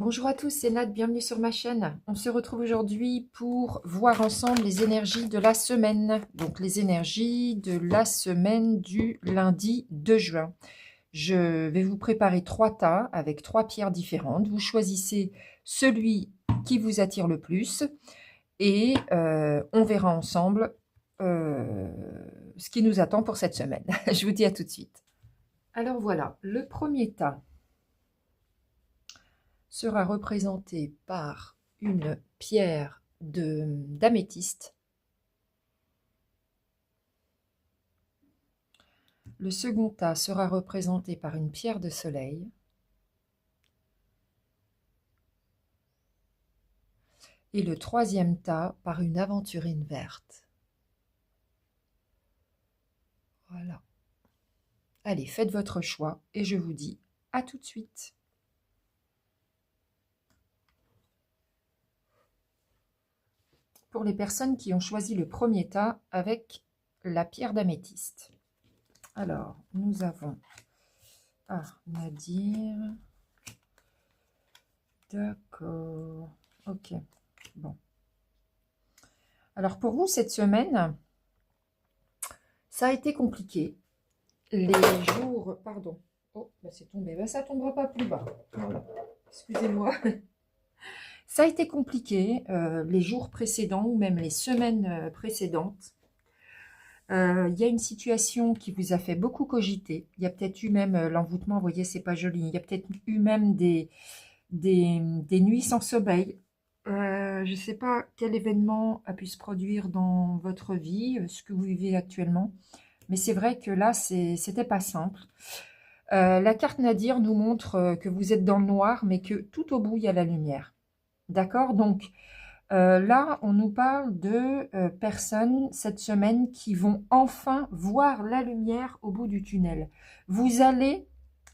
Bonjour à tous, c'est Nat, bienvenue sur ma chaîne. On se retrouve aujourd'hui pour voir ensemble les énergies de la semaine. Donc les énergies de la semaine du lundi 2 juin. Je vais vous préparer 3 tas avec 3 pierres différentes. Vous choisissez celui qui vous attire le plus et on verra ensemble ce qui nous attend pour cette semaine. Je vous dis à tout de suite. Alors voilà, le premier tas sera représenté par une pierre d'améthyste. Le second tas sera représenté par une pierre de soleil. Et le troisième tas par une aventurine verte. Voilà. Allez, faites votre choix et je vous dis à tout de suite. Pour les personnes qui ont choisi le premier tas avec la pierre d'améthyste. Alors, nous avons Nadir. D'accord. Ok. Bon. Alors, pour vous, cette semaine, ça a été compliqué. Les jours... Pardon. Oh, bah c'est tombé. Bah, ça ne tombera pas plus bas. Voilà. Excusez-moi. Ça a été compliqué les jours précédents ou même les semaines précédentes. Il y a une situation qui vous a fait beaucoup cogiter. Il y a peut-être eu même l'envoûtement, vous voyez, c'est pas joli. Il y a peut-être eu même des nuits sans sommeil. Je ne sais pas quel événement a pu se produire dans votre vie, ce que vous vivez actuellement. Mais c'est vrai que là, c'était pas simple. La carte Nadir nous montre que vous êtes dans le noir, mais que tout au bout, il y a la lumière. D'accord? Donc, là, on nous parle de personnes cette semaine qui vont enfin voir la lumière au bout du tunnel. Vous allez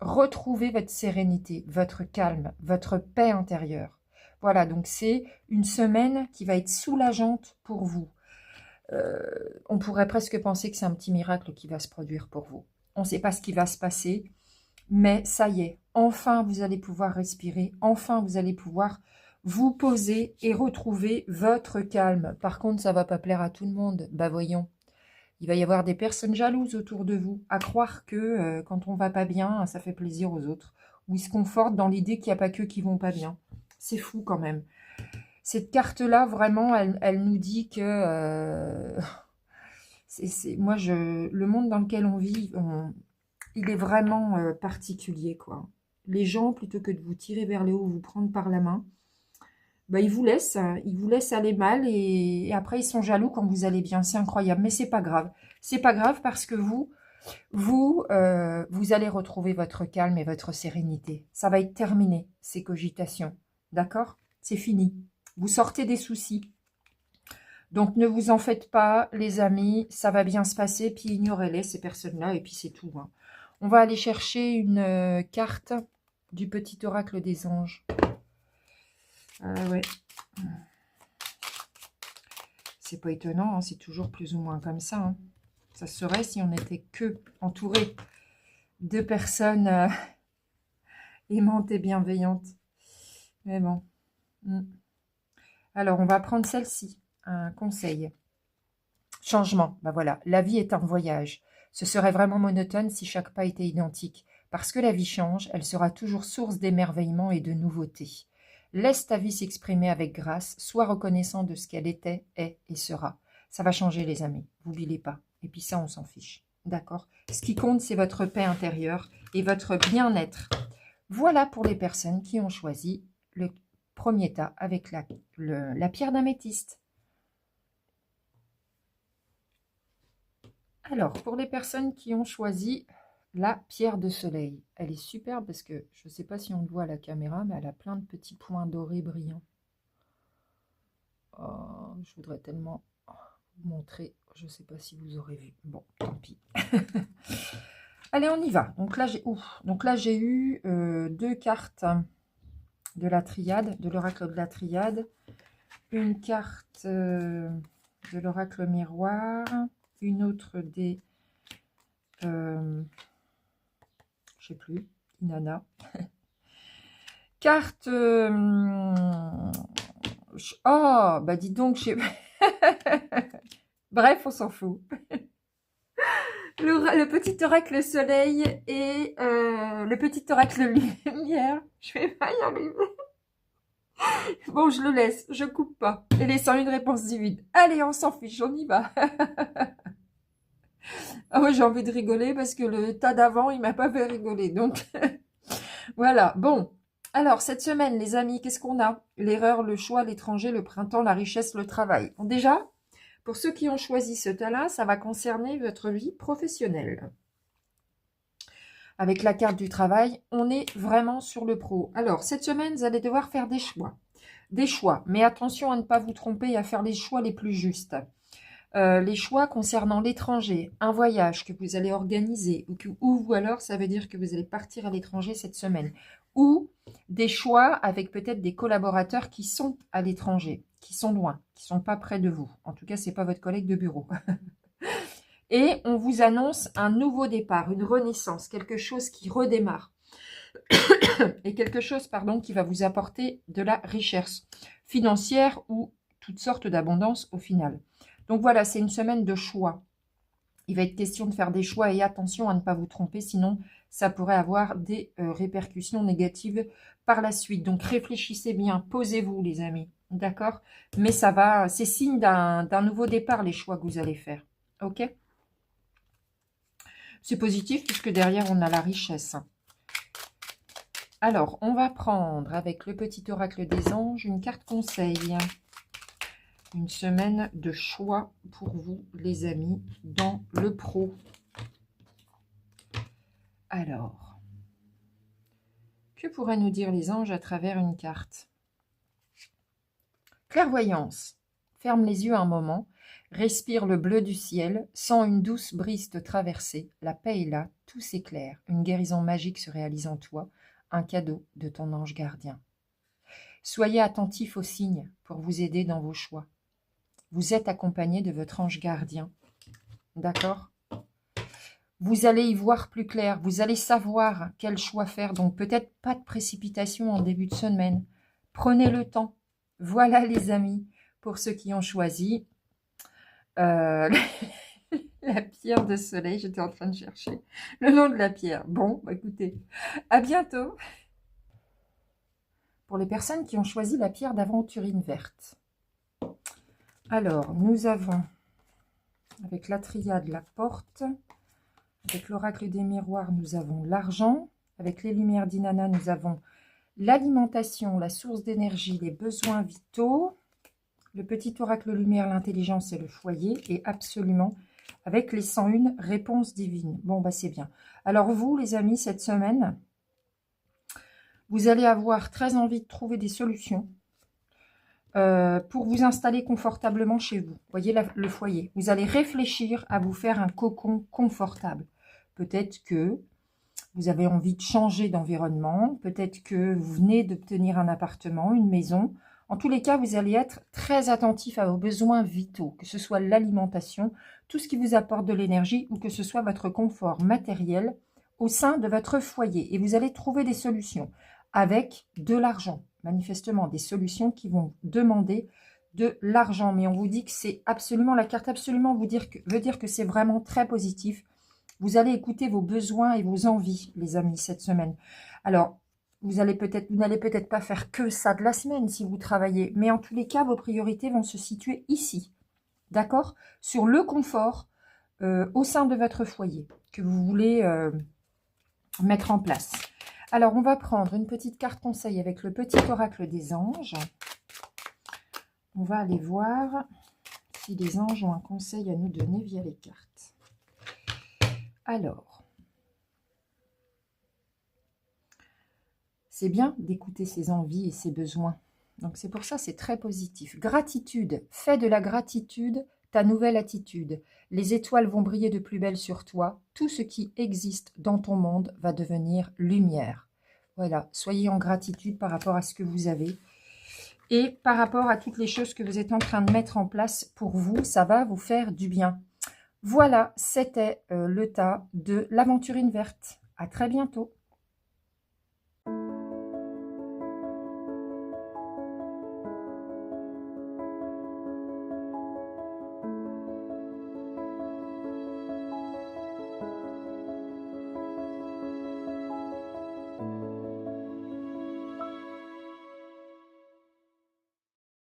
retrouver votre sérénité, votre calme, votre paix intérieure. Voilà, donc c'est une semaine qui va être soulageante pour vous. On pourrait presque penser que c'est un petit miracle qui va se produire pour vous. On ne sait pas ce qui va se passer, mais ça y est, enfin vous allez pouvoir respirer, enfin vous allez pouvoir vous poser et retrouver votre calme. Par contre, ça ne va pas plaire à tout le monde. Bah voyons, il va y avoir des personnes jalouses autour de vous, à croire que quand on va pas bien, ça fait plaisir aux autres. Ou ils se confortent dans l'idée qu'il n'y a pas qu'eux qui vont pas bien. C'est fou quand même. Cette carte-là, vraiment, elle nous dit que... moi, le monde dans lequel on vit, il est vraiment particulier, quoi. Les gens, plutôt que de vous tirer vers le haut, vous prendre par la main, bah, ils vous laissent aller mal et après ils sont jaloux quand vous allez bien. C'est incroyable, mais c'est pas grave. C'est pas grave parce que vous allez retrouver votre calme et votre sérénité. Ça va être terminé, ces cogitations. D'accord? C'est fini. Vous sortez des soucis. Donc, ne vous en faites pas, les amis. Ça va bien se passer. Puis, ignorez-les, ces personnes-là. Et puis, c'est tout. Hein. On va aller chercher une carte du petit oracle des anges. Ouais. C'est pas étonnant. Hein, c'est toujours plus ou moins comme ça. Hein. Ça serait si on n'était que entouré de personnes aimantes et bienveillantes. Mais bon. Alors, on va prendre celle-ci. Un conseil. Changement. Ben voilà. La vie est un voyage. Ce serait vraiment monotone si chaque pas était identique. Parce que la vie change, elle sera toujours source d'émerveillement et de nouveautés. Laisse ta vie s'exprimer avec grâce. Sois reconnaissant de ce qu'elle était, est et sera. Ça va changer, les amis. N'oubliez pas. Et puis ça, on s'en fiche. D'accord? Ce qui compte, c'est votre paix intérieure et votre bien-être. Voilà pour les personnes qui ont choisi le premier tas avec la pierre d'améthyste. Alors, pour les personnes qui ont choisi la pierre de soleil, elle est superbe parce que, je ne sais pas si on le voit à la caméra, mais elle a plein de petits points dorés brillants. Oh, je voudrais tellement vous montrer, je ne sais pas si vous aurez vu. Bon, tant pis. Allez, on y va. Donc là, j'ai eu 2 cartes de la triade, de l'oracle de la triade. Une carte de l'oracle miroir. Une autre des... je sais plus, Inanna. Carte... Oh, bah dis donc, bref, on s'en fout. Le petit oracle soleil et le petit oracle lumière. Je vais pas y arriver. Bon, je le laisse, je coupe pas. Et laissant une réponse divine. Allez, on s'en fiche, on y va. Ah ouais, j'ai envie de rigoler parce que le tas d'avant, il m'a pas fait rigoler. Donc, voilà. Bon. Alors, cette semaine, les amis, qu'est-ce qu'on a? L'erreur, le choix, l'étranger, le printemps, la richesse, le travail. Bon, déjà, pour ceux qui ont choisi ce tas-là, ça va concerner votre vie professionnelle. Avec la carte du travail, on est vraiment sur le pro. Alors, cette semaine, vous allez devoir faire des choix. Des choix, mais attention à ne pas vous tromper et à faire les choix les plus justes. Les choix concernant l'étranger, un voyage que vous allez organiser, ou alors ça veut dire que vous allez partir à l'étranger cette semaine, ou des choix avec peut-être des collaborateurs qui sont à l'étranger, qui sont loin, qui sont pas près de vous. En tout cas, c'est pas votre collègue de bureau. Et on vous annonce un nouveau départ, une renaissance, quelque chose qui redémarre. Et quelque chose, pardon, qui va vous apporter de la richesse financière ou toutes sortes d'abondance au final. Donc voilà, c'est une semaine de choix. Il va être question de faire des choix et attention à ne pas vous tromper, sinon ça pourrait avoir des répercussions négatives par la suite. Donc réfléchissez bien, posez-vous les amis, d'accord? Mais ça va, c'est signe d'un nouveau départ les choix que vous allez faire, ok? C'est positif puisque derrière on a la richesse. Alors, on va prendre avec le petit oracle des anges une carte conseil. Une semaine de choix pour vous, les amis, dans le pro. Alors, que pourraient nous dire les anges à travers une carte? Clairvoyance. Ferme les yeux un moment, respire le bleu du ciel, sens une douce brise te traverser. La paix est là, tout s'éclaire. Une guérison magique se réalise en toi, un cadeau de ton ange gardien. Soyez attentifs aux signes pour vous aider dans vos choix. Vous êtes accompagné de votre ange gardien. D'accord? Vous allez y voir plus clair. Vous allez savoir quel choix faire. Donc, peut-être pas de précipitation en début de semaine. Prenez le temps. Voilà, les amis, pour ceux qui ont choisi la pierre de soleil. J'étais en train de chercher le nom de la pierre. Bon, bah, écoutez, à bientôt. Pour les personnes qui ont choisi la pierre d'aventurine verte. Alors, nous avons, avec la triade, la porte. Avec l'oracle des miroirs, nous avons l'argent. Avec les lumières d'Inanna, nous avons l'alimentation, la source d'énergie, les besoins vitaux. Le petit oracle lumière, l'intelligence et le foyer. Et absolument, avec les 101 réponses divines. Bon, bah c'est bien. Alors vous, les amis, cette semaine, vous allez avoir très envie de trouver des solutions. Pour vous installer confortablement chez vous. Voyez le foyer. Vous allez réfléchir à vous faire un cocon confortable. Peut-être que vous avez envie de changer d'environnement. Peut-être que vous venez d'obtenir un appartement, une maison. En tous les cas, vous allez être très attentif à vos besoins vitaux, que ce soit l'alimentation, tout ce qui vous apporte de l'énergie ou que ce soit votre confort matériel au sein de votre foyer. Et vous allez trouver des solutions avec de l'argent. Manifestement, des solutions qui vont demander de l'argent. Mais on vous dit que c'est absolument, la carte absolument veut dire que c'est vraiment très positif. Vous allez écouter vos besoins et vos envies, les amis, cette semaine. Alors, vous n'allez peut-être pas faire que ça de la semaine si vous travaillez. Mais en tous les cas, vos priorités vont se situer ici. D'accord? Sur le confort au sein de votre foyer que vous voulez mettre en place. Alors, on va prendre une petite carte conseil avec le petit oracle des anges. On va aller voir si les anges ont un conseil à nous donner via les cartes. Alors, c'est bien d'écouter ses envies et ses besoins. Donc, c'est pour ça, c'est très positif. Gratitude. Fais de la gratitude ta nouvelle attitude. Les étoiles vont briller de plus belle sur toi. Tout ce qui existe dans ton monde va devenir lumière. Voilà, soyez en gratitude par rapport à ce que vous avez. Et par rapport à toutes les choses que vous êtes en train de mettre en place pour vous, ça va vous faire du bien. Voilà, c'était le tas de l'aventurine verte. À très bientôt.